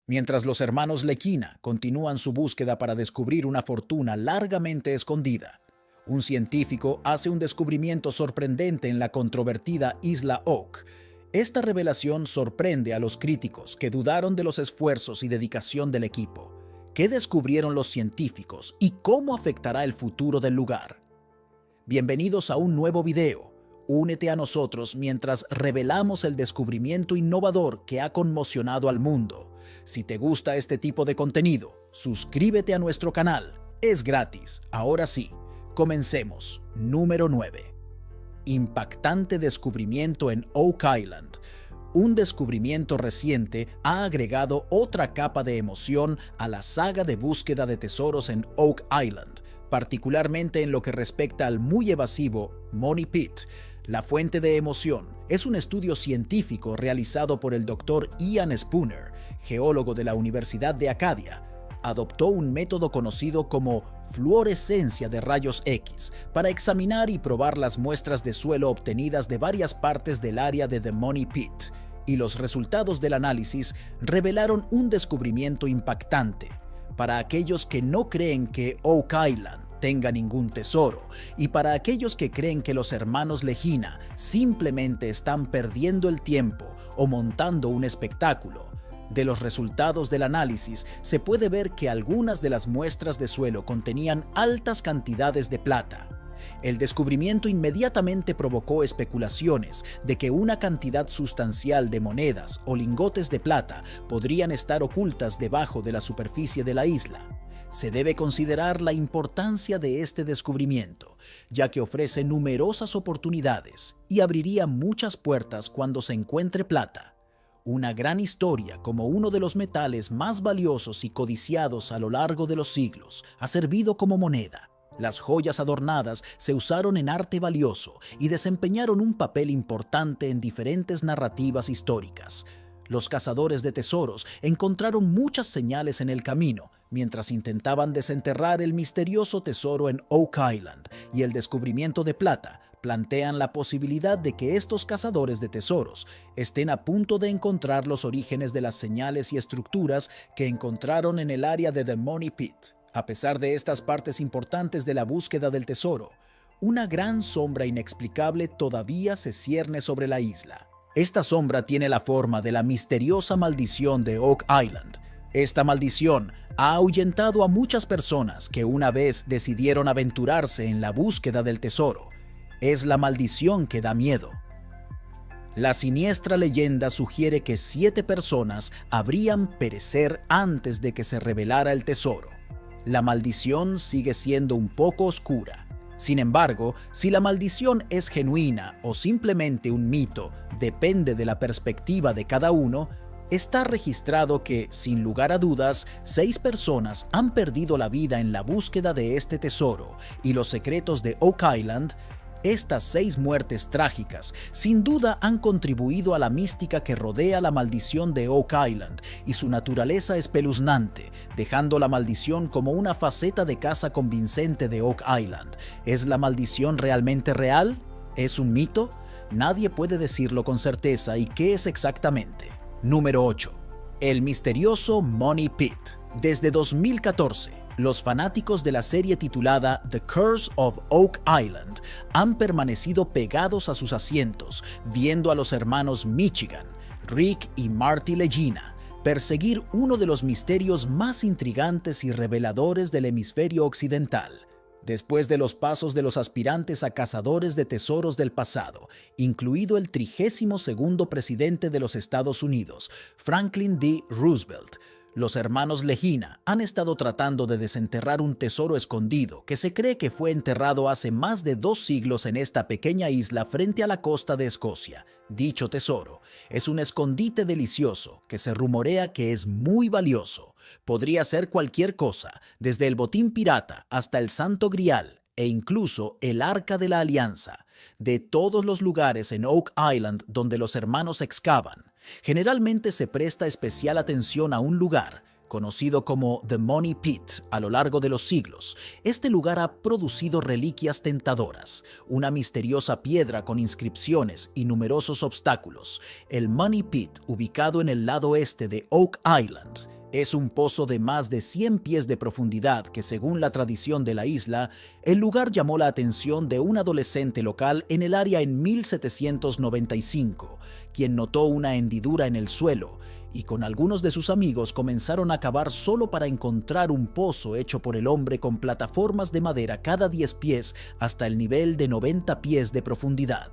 Mientras los hermanos Lequina continúan su búsqueda para descubrir una fortuna largamente escondida, un científico hace un descubrimiento sorprendente en la controvertida Isla Oak. Esta revelación sorprende a los críticos que dudaron de los esfuerzos y dedicación del equipo. ¿Qué descubrieron los científicos y cómo afectará el futuro del lugar? Bienvenidos a un nuevo video. Únete a nosotros mientras revelamos el descubrimiento innovador que ha conmocionado al mundo. Si te gusta este tipo de contenido, suscríbete a nuestro canal. Es gratis. Ahora sí, comencemos. Número 9. Impactante descubrimiento en Oak Island. Un descubrimiento reciente ha agregado otra capa de emoción a la saga de búsqueda de tesoros en Oak Island, particularmente en lo que respecta al muy evasivo Money Pit. La fuente de emoción es un estudio científico realizado por el Dr. Ian Spooner, geólogo de la Universidad de Acadia. Adoptó un método conocido como fluorescencia de rayos X para examinar y probar las muestras de suelo obtenidas de varias partes del área de The Money Pit, y los resultados del análisis revelaron un descubrimiento impactante. Para aquellos que no creen que Oak Island tenga ningún tesoro, y para aquellos que creen que los hermanos Lequina simplemente están perdiendo el tiempo o montando un espectáculo, de los resultados del análisis se puede ver que algunas de las muestras de suelo contenían altas cantidades de plata. El descubrimiento inmediatamente provocó especulaciones de que una cantidad sustancial de monedas o lingotes de plata podrían estar ocultas debajo de la superficie de la isla. Se debe considerar la importancia de este descubrimiento, ya que ofrece numerosas oportunidades y abriría muchas puertas cuando se encuentre plata. Una gran historia como uno de los metales más valiosos y codiciados a lo largo de los siglos ha servido como moneda. Las joyas adornadas se usaron en arte valioso y desempeñaron un papel importante en diferentes narrativas históricas. Los cazadores de tesoros encontraron muchas señales en el camino mientras intentaban desenterrar el misterioso tesoro en Oak Island, y el descubrimiento de plata plantean la posibilidad de que estos cazadores de tesoros estén a punto de encontrar los orígenes de las señales y estructuras que encontraron en el área de The Money Pit. A pesar de estas partes importantes de la búsqueda del tesoro, una gran sombra inexplicable todavía se cierne sobre la isla. Esta sombra tiene la forma de la misteriosa maldición de Oak Island. Esta maldición ha ahuyentado a muchas personas que una vez decidieron aventurarse en la búsqueda del tesoro. Es la maldición que da miedo. La siniestra leyenda sugiere que 7 personas habrían perecer antes de que se revelara el tesoro. La maldición sigue siendo un poco oscura. Sin embargo, si la maldición es genuina o simplemente un mito, depende de la perspectiva de cada uno. Está registrado que, sin lugar a dudas, 6 personas han perdido la vida en la búsqueda de este tesoro y los secretos de Oak Island. Estas 6 muertes trágicas sin duda han contribuido a la mística que rodea la maldición de Oak Island y su naturaleza espeluznante, dejando la maldición como una faceta de caza convincente de Oak Island. ¿Es la maldición realmente real? ¿Es un mito? Nadie puede decirlo con certeza. ¿Y qué es exactamente? Número 8. El misterioso Money Pit. Desde 2014, los fanáticos de la serie titulada The Curse of Oak Island han permanecido pegados a sus asientos, viendo a los hermanos Michigan, Rick y Marty Lequina, perseguir uno de los misterios más intrigantes y reveladores del hemisferio occidental. Después de los pasos de los aspirantes a cazadores de tesoros del pasado, incluido el 32º presidente de los Estados Unidos, Franklin D. Roosevelt, los hermanos Lequina han estado tratando de desenterrar un tesoro escondido que se cree que fue enterrado hace más de 2 siglos en esta pequeña isla frente a la costa de Escocia. Dicho tesoro es un escondite delicioso que se rumorea que es muy valioso. Podría ser cualquier cosa, desde el botín pirata hasta el Santo Grial e incluso el Arca de la Alianza. De todos los lugares en Oak Island donde los hermanos excavan, generalmente se presta especial atención a un lugar conocido como The Money Pit. A lo largo de los siglos, este lugar ha producido reliquias tentadoras, una misteriosa piedra con inscripciones y numerosos obstáculos. El Money Pit, ubicado en el lado este de Oak Island, Es un pozo de más de 100 pies de profundidad que, según la tradición de la isla, el lugar llamó la atención de un adolescente local en el área en 1795, quien notó una hendidura en el suelo y con algunos de sus amigos comenzaron a cavar solo para encontrar un pozo hecho por el hombre con plataformas de madera cada 10 pies hasta el nivel de 90 pies de profundidad.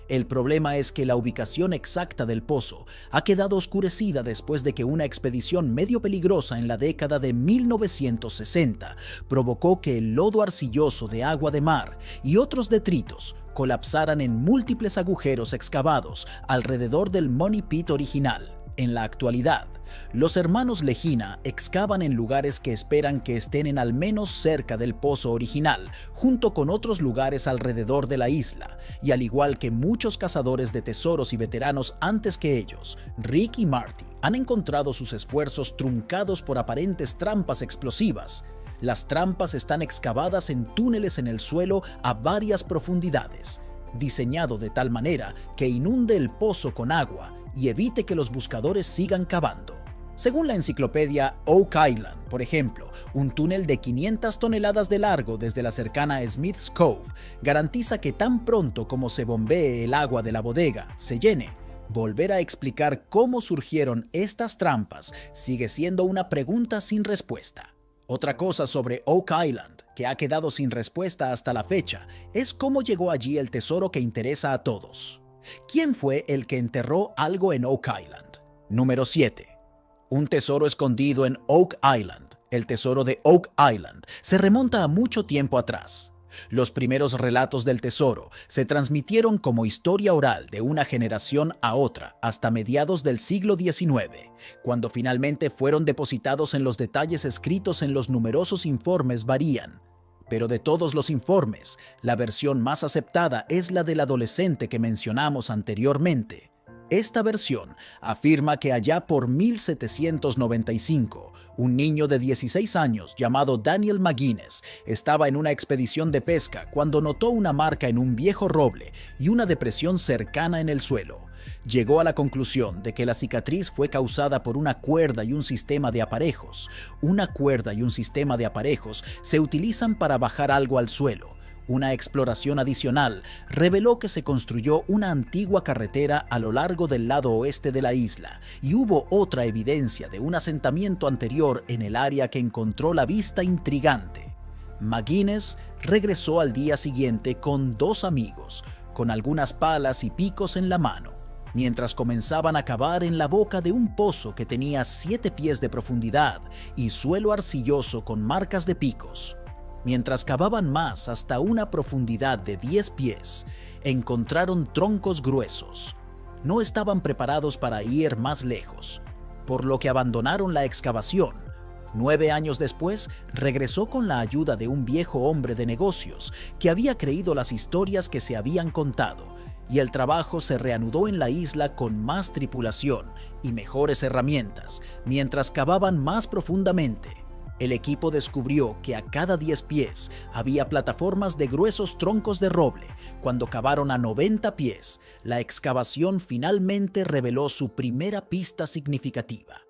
El problema es que la ubicación exacta del pozo ha quedado oscurecida después de que una expedición medio peligrosa en la década de 1960 provocó que el lodo arcilloso de agua de mar y otros detritos colapsaran en múltiples agujeros excavados alrededor del Money Pit original. En la actualidad, los hermanos Legina excavan en lugares que esperan que estén en al menos cerca del pozo original, junto con otros lugares alrededor de la isla, y al igual que muchos cazadores de tesoros y veteranos antes que ellos, Rick y Marty han encontrado sus esfuerzos truncados por aparentes trampas explosivas. Las trampas están excavadas en túneles en el suelo a varias profundidades, diseñado de tal manera que inunde el pozo con agua y evite que los buscadores sigan cavando. Según la enciclopedia Oak Island, por ejemplo, un túnel de 500 toneladas de largo desde la cercana Smith's Cove garantiza que tan pronto como se bombee el agua de la bodega se llene. Volver a explicar cómo surgieron estas trampas sigue siendo una pregunta sin respuesta. Otra cosa sobre Oak Island que ha quedado sin respuesta hasta la fecha es cómo llegó allí el tesoro que interesa a todos. ¿Quién fue el que enterró algo en Oak Island? Número 7. Un tesoro escondido en Oak Island. El tesoro de Oak Island se remonta a mucho tiempo atrás. Los primeros relatos del tesoro se transmitieron como historia oral de una generación a otra hasta mediados del siglo XIX, cuando finalmente fueron depositados en los detalles escritos en los numerosos informes varían. Pero de todos los informes, la versión más aceptada es la del adolescente que mencionamos anteriormente. Esta versión afirma que allá por 1795, un niño de 16 años llamado Daniel McGuinness estaba en una expedición de pesca cuando notó una marca en un viejo roble y una depresión cercana en el suelo. Llegó a la conclusión de que la cicatriz fue causada por una cuerda y un sistema de aparejos. Una cuerda y un sistema de aparejos se utilizan para bajar algo al suelo. Una exploración adicional reveló que se construyó una antigua carretera a lo largo del lado oeste de la isla y hubo otra evidencia de un asentamiento anterior en el área que encontró la vista intrigante. McGuinness regresó al día siguiente con 2 amigos, con algunas palas y picos en la mano, mientras comenzaban a cavar en la boca de un pozo que tenía 7 pies de profundidad y suelo arcilloso con marcas de picos. Mientras cavaban más hasta una profundidad de 10 pies, encontraron troncos gruesos. No estaban preparados para ir más lejos, por lo que abandonaron la excavación. 9 años después, regresó con la ayuda de un viejo hombre de negocios que había creído las historias que se habían contado, y el trabajo se reanudó en la isla con más tripulación y mejores herramientas, mientras cavaban más profundamente. El equipo descubrió que a cada 10 pies había plataformas de gruesos troncos de roble. Cuando cavaron a 90 pies, la excavación finalmente reveló su primera pista significativa.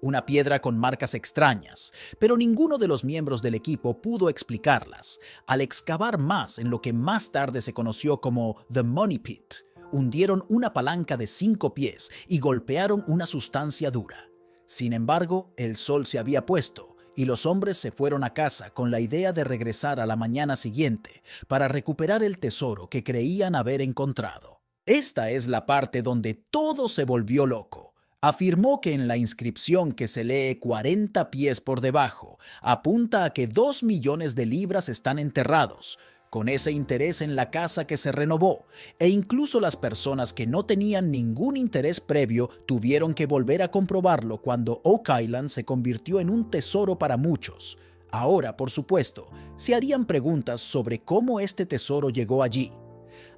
Una piedra con marcas extrañas, pero ninguno de los miembros del equipo pudo explicarlas. Al excavar más en lo que más tarde se conoció como The Money Pit, hundieron una palanca de 5 pies y golpearon una sustancia dura. Sin embargo, el sol se había puesto y los hombres se fueron a casa con la idea de regresar a la mañana siguiente para recuperar el tesoro que creían haber encontrado. Esta es la parte donde todo se volvió loco. Afirmó que en la inscripción que se lee 40 pies por debajo, apunta a que 2 millones de libras están enterrados, con ese interés en la casa que se renovó, e incluso las personas que no tenían ningún interés previo tuvieron que volver a comprobarlo cuando Oak Island se convirtió en un tesoro para muchos. Ahora, por supuesto, se harían preguntas sobre cómo este tesoro llegó allí.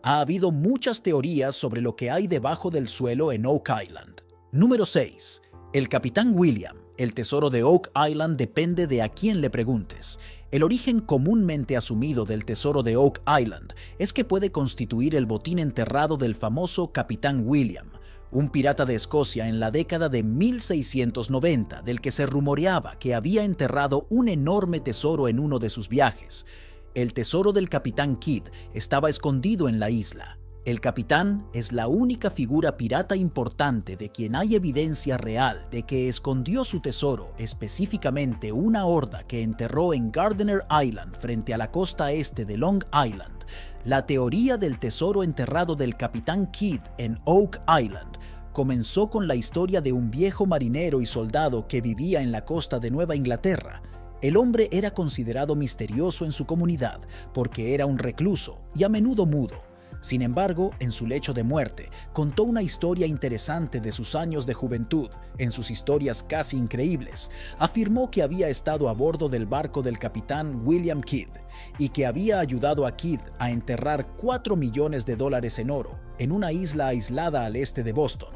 Ha habido muchas teorías sobre lo que hay debajo del suelo en Oak Island. Número 6. El Capitán William. El tesoro de Oak Island depende de a quién le preguntes. El origen comúnmente asumido del tesoro de Oak Island es que puede constituir el botín enterrado del famoso Capitán William, un pirata de Escocia en la década de 1690 del que se rumoreaba que había enterrado un enorme tesoro en uno de sus viajes. El tesoro del capitán Kidd estaba escondido en la isla. El capitán es la única figura pirata importante de quien hay evidencia real de que escondió su tesoro, específicamente una horda que enterró en Gardiner Island frente a la costa este de Long Island. La teoría del tesoro enterrado del capitán Kidd en Oak Island comenzó con la historia de un viejo marinero y soldado que vivía en la costa de Nueva Inglaterra. El hombre era considerado misterioso en su comunidad porque era un recluso y a menudo mudo. Sin embargo, en su lecho de muerte, contó una historia interesante de sus años de juventud. En sus historias casi increíbles, afirmó que había estado a bordo del barco del capitán William Kidd y que había ayudado a Kidd a enterrar $4 millones en oro en una isla aislada al este de Boston.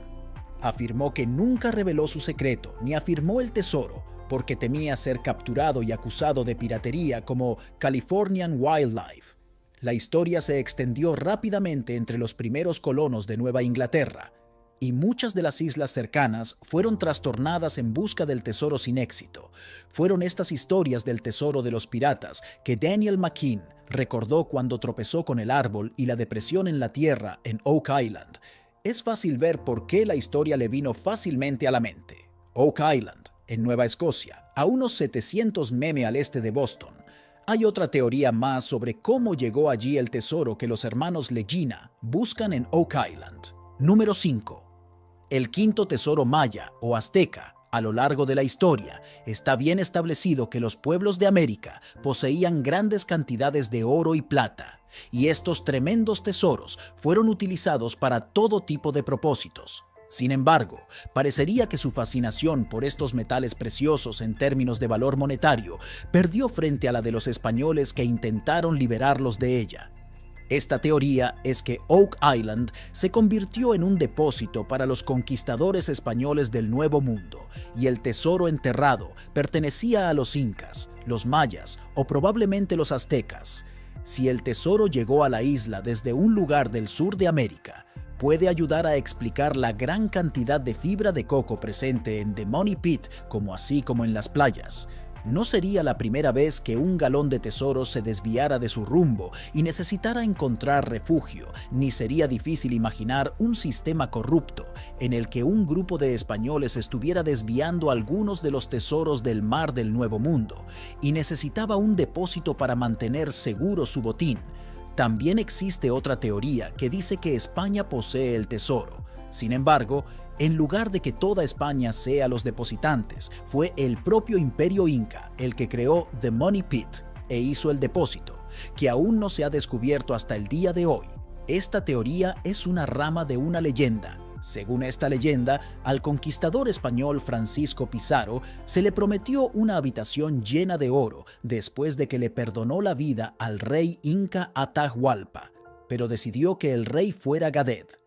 Afirmó que nunca reveló su secreto ni afirmó el tesoro porque temía ser capturado y acusado de piratería como Californian Wildlife. La historia se extendió rápidamente entre los primeros colonos de Nueva Inglaterra, y muchas de las islas cercanas fueron trastornadas en busca del tesoro sin éxito. Fueron estas historias del tesoro de los piratas que Daniel McKean recordó cuando tropezó con el árbol y la depresión en la tierra en Oak Island. Es fácil ver por qué la historia le vino fácilmente a la mente. Oak Island, en Nueva Escocia, a unos 700 mph al este de Boston. Hay otra teoría más sobre cómo llegó allí el tesoro que los hermanos Legina buscan en Oak Island. Número 5. El quinto tesoro maya o azteca. A lo largo de la historia, está bien establecido que los pueblos de América poseían grandes cantidades de oro y plata, y estos tremendos tesoros fueron utilizados para todo tipo de propósitos. Sin embargo, parecería que su fascinación por estos metales preciosos en términos de valor monetario perdió frente a la de los españoles que intentaron liberarlos de ella. Esta teoría es que Oak Island se convirtió en un depósito para los conquistadores españoles del Nuevo Mundo, y el tesoro enterrado pertenecía a los incas, los mayas o probablemente los aztecas. Si el tesoro llegó a la isla desde un lugar del sur de América, puede ayudar a explicar la gran cantidad de fibra de coco presente en The Money Pit, así como en las playas. No sería la primera vez que un galón de tesoro se desviara de su rumbo y necesitara encontrar refugio, ni sería difícil imaginar un sistema corrupto en el que un grupo de españoles estuviera desviando algunos de los tesoros del mar del Nuevo Mundo y necesitaba un depósito para mantener seguro su botín. También existe otra teoría que dice que España posee el tesoro. Sin embargo, en lugar de que toda España sea los depositantes, fue el propio Imperio Inca el que creó The Money Pit e hizo el depósito, que aún no se ha descubierto hasta el día de hoy. Esta teoría es una rama de una leyenda. Según esta leyenda, al conquistador español Francisco Pizarro se le prometió una habitación llena de oro después de que le perdonó la vida al rey inca Atahualpa, pero decidió que el rey fuera Gadet.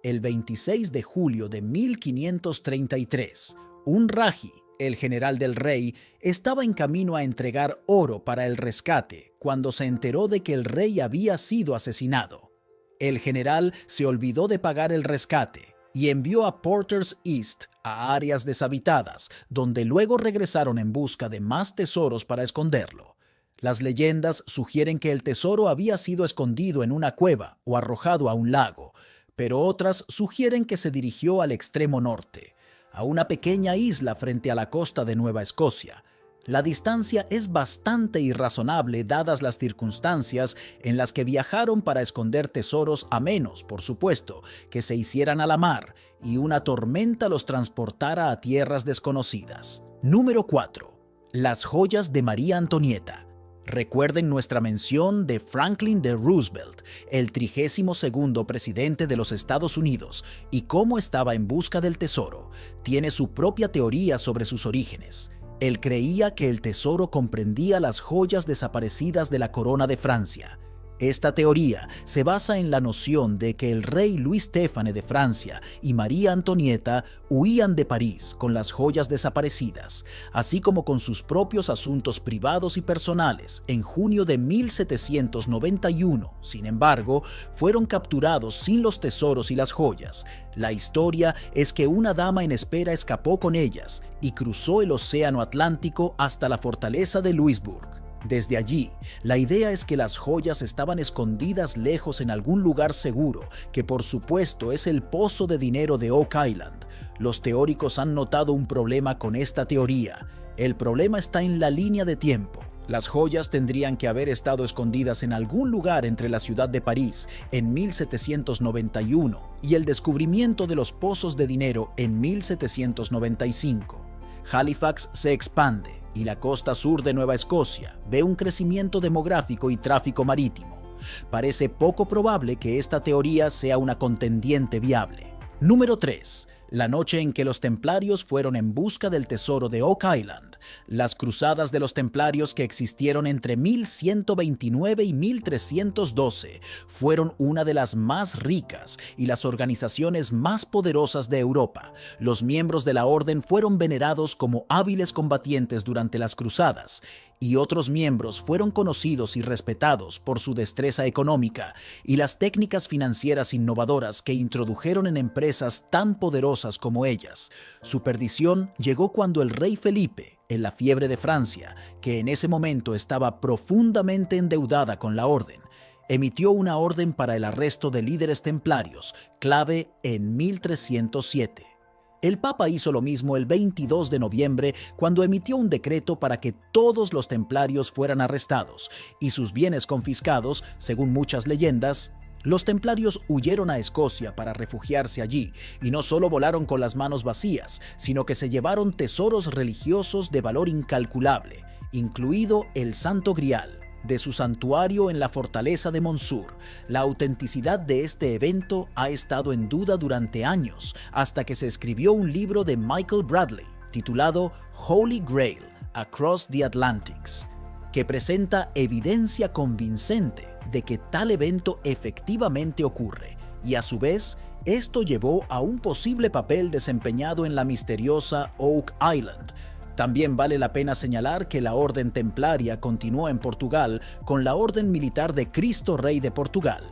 El 26 de julio de 1533, un raji, el general del rey, estaba en camino a entregar oro para el rescate cuando se enteró de que el rey había sido asesinado. El general se olvidó de pagar el rescate y envió a Porter's East a áreas deshabitadas, donde luego regresaron en busca de más tesoros para esconderlo. Las leyendas sugieren que el tesoro había sido escondido en una cueva o arrojado a un lago, pero otras sugieren que se dirigió al extremo norte, a una pequeña isla frente a la costa de Nueva Escocia. La distancia es bastante irrazonable dadas las circunstancias en las que viajaron para esconder tesoros, a menos, por supuesto, que se hicieran a la mar y una tormenta los transportara a tierras desconocidas. Número 4. Las joyas de María Antonieta. Recuerden nuestra mención de Franklin D. Roosevelt, el 32º presidente de los Estados Unidos, y cómo estaba en busca del tesoro. Tiene su propia teoría sobre sus orígenes. Él creía que el tesoro comprendía las joyas desaparecidas de la corona de Francia. Esta teoría se basa en la noción de que el rey Louis Stéphane de Francia y María Antonieta huían de París con las joyas desaparecidas, así como con sus propios asuntos privados y personales en junio de 1791. Sin embargo, fueron capturados sin los tesoros y las joyas. La historia es que una dama en espera escapó con ellas y cruzó el océano Atlántico hasta la fortaleza de Louisbourg. Desde allí, la idea es que las joyas estaban escondidas lejos en algún lugar seguro, que por supuesto es el pozo de dinero de Oak Island. Los teóricos han notado un problema con esta teoría. El problema está en la línea de tiempo. Las joyas tendrían que haber estado escondidas en algún lugar entre la ciudad de París en 1791 y el descubrimiento de los pozos de dinero en 1795. Halifax se expande y la costa sur de Nueva Escocia ve un crecimiento demográfico y tráfico marítimo. Parece poco probable que esta teoría sea una contendiente viable. Número 3. La noche en que los templarios fueron en busca del tesoro de Oak Island. Las cruzadas de los templarios que existieron entre 1129 y 1312 fueron una de las más ricas y las organizaciones más poderosas de Europa. Los miembros de la orden fueron venerados como hábiles combatientes durante las cruzadas, y otros miembros fueron conocidos y respetados por su destreza económica y las técnicas financieras innovadoras que introdujeron en empresas tan poderosas como ellas. Su perdición llegó cuando el rey Felipe, en la fiebre de Francia, que en ese momento estaba profundamente endeudada con la orden, emitió una orden para el arresto de líderes templarios, clave en 1307. El Papa hizo lo mismo el 22 de noviembre cuando emitió un decreto para que todos los templarios fueran arrestados y sus bienes confiscados, según muchas leyendas. Los templarios huyeron a Escocia para refugiarse allí y no solo volaron con las manos vacías, sino que se llevaron tesoros religiosos de valor incalculable, incluido el Santo Grial de su santuario en la fortaleza de Montsûr. La autenticidad de este evento ha estado en duda durante años, hasta que se escribió un libro de Michael Bradley titulado Holy Grail Across the Atlantics, que presenta evidencia convincente de que tal evento efectivamente ocurre, y a su vez, esto llevó a un posible papel desempeñado en la misteriosa Oak Island. También vale la pena señalar que la Orden Templaria continuó en Portugal con la Orden Militar de Cristo Rey de Portugal.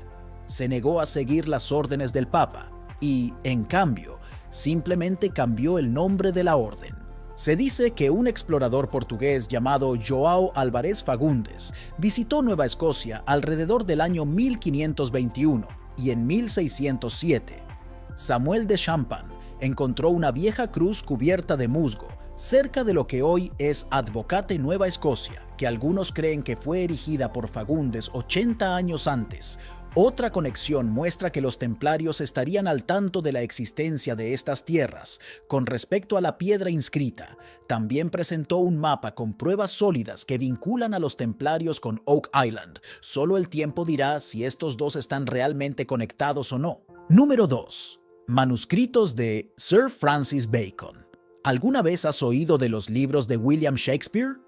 Se negó a seguir las órdenes del Papa y, en cambio, simplemente cambió el nombre de la orden. Se dice que un explorador portugués llamado João Álvares Fagundes visitó Nueva Escocia alrededor del año 1521 y en 1607. Samuel de Champlain encontró una vieja cruz cubierta de musgo cerca de lo que hoy es Advocate, Nueva Escocia, que algunos creen que fue erigida por Fagundes 80 años antes. Otra conexión muestra que los templarios estarían al tanto de la existencia de estas tierras. Con respecto a la piedra inscrita, también presentó un mapa con pruebas sólidas que vinculan a los templarios con Oak Island. Solo el tiempo dirá si estos dos están realmente conectados o no. Número 2. Manuscritos de Sir Francis Bacon. ¿Alguna vez has oído de los libros de William Shakespeare?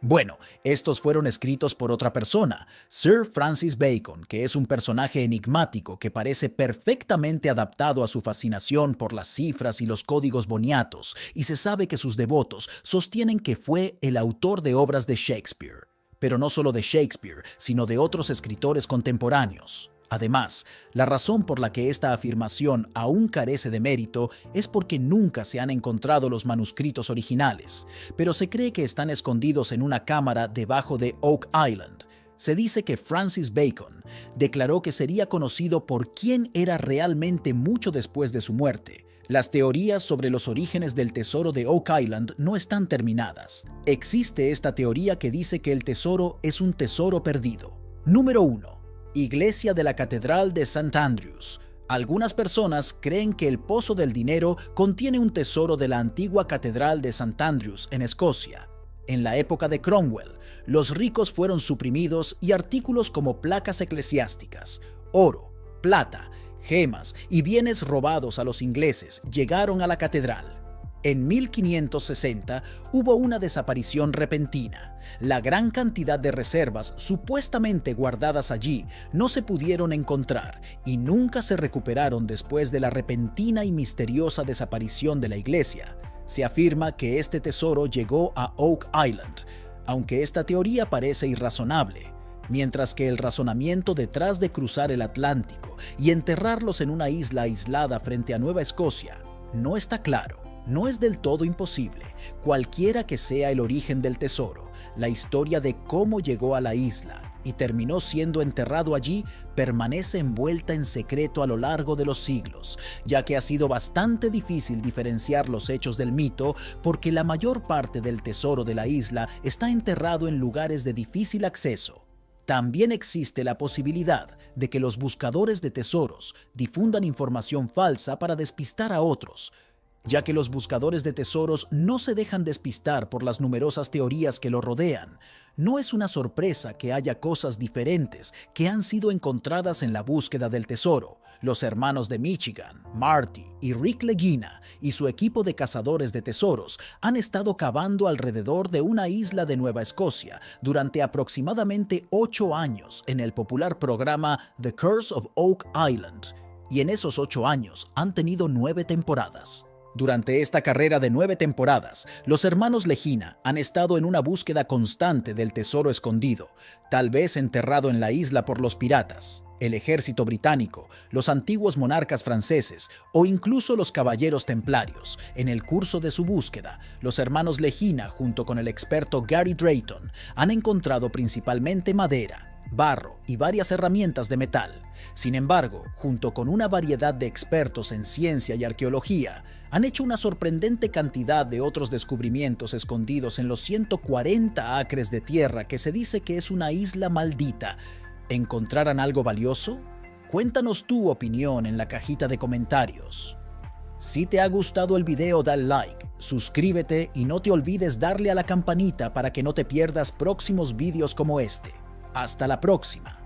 Bueno, estos fueron escritos por otra persona, Sir Francis Bacon, que es un personaje enigmático que parece perfectamente adaptado a su fascinación por las cifras y los códigos boniatos, y se sabe que sus devotos sostienen que fue el autor de obras de Shakespeare. Pero no solo de Shakespeare, sino de otros escritores contemporáneos. Además, la razón por la que esta afirmación aún carece de mérito es porque nunca se han encontrado los manuscritos originales, pero se cree que están escondidos en una cámara debajo de Oak Island. Se dice que Francis Bacon declaró que sería conocido por quién era realmente mucho después de su muerte. Las teorías sobre los orígenes del tesoro de Oak Island no están terminadas. Existe esta teoría que dice que el tesoro es un tesoro perdido. Número 1. Iglesia de la Catedral de St. Andrews. Algunas personas creen que el Pozo del Dinero contiene un tesoro de la antigua Catedral de St. Andrews en Escocia. En la época de Cromwell, los ricos fueron suprimidos y artículos como placas eclesiásticas, oro, plata, gemas y bienes robados a los ingleses llegaron a la catedral. En 1560 hubo una desaparición repentina. La gran cantidad de reservas supuestamente guardadas allí no se pudieron encontrar y nunca se recuperaron después de la repentina y misteriosa desaparición de la iglesia. Se afirma que este tesoro llegó a Oak Island, aunque esta teoría parece irrazonable, mientras que el razonamiento detrás de cruzar el Atlántico y enterrarlos en una isla aislada frente a Nueva Escocia no está claro. No es del todo imposible, cualquiera que sea el origen del tesoro, la historia de cómo llegó a la isla y terminó siendo enterrado allí permanece envuelta en secreto a lo largo de los siglos, ya que ha sido bastante difícil diferenciar los hechos del mito porque la mayor parte del tesoro de la isla está enterrado en lugares de difícil acceso. También existe la posibilidad de que los buscadores de tesoros difundan información falsa para despistar a otros, ya que los buscadores de tesoros no se dejan despistar por las numerosas teorías que lo rodean. No es una sorpresa que haya cosas diferentes que han sido encontradas en la búsqueda del tesoro. Los hermanos de Michigan, Marty y Rick Leguina y su equipo de cazadores de tesoros han estado cavando alrededor de una isla de Nueva Escocia durante aproximadamente 8 años en el popular programa The Curse of Oak Island, y en esos 8 años han tenido 9 temporadas. Durante esta carrera de 9 temporadas, los hermanos Leguina han estado en una búsqueda constante del tesoro escondido, tal vez enterrado en la isla por los piratas, el ejército británico, los antiguos monarcas franceses o incluso los caballeros templarios. En el curso de su búsqueda, los hermanos Leguina, junto con el experto Gary Drayton, han encontrado principalmente madera, barro y varias herramientas de metal. Sin embargo, junto con una variedad de expertos en ciencia y arqueología, han hecho una sorprendente cantidad de otros descubrimientos escondidos en los 140 acres de tierra que se dice que es una isla maldita. ¿Encontrarán algo valioso? Cuéntanos tu opinión en la cajita de comentarios. Si te ha gustado el video, dale like, suscríbete y no te olvides darle a la campanita para que no te pierdas próximos videos como este. Hasta la próxima.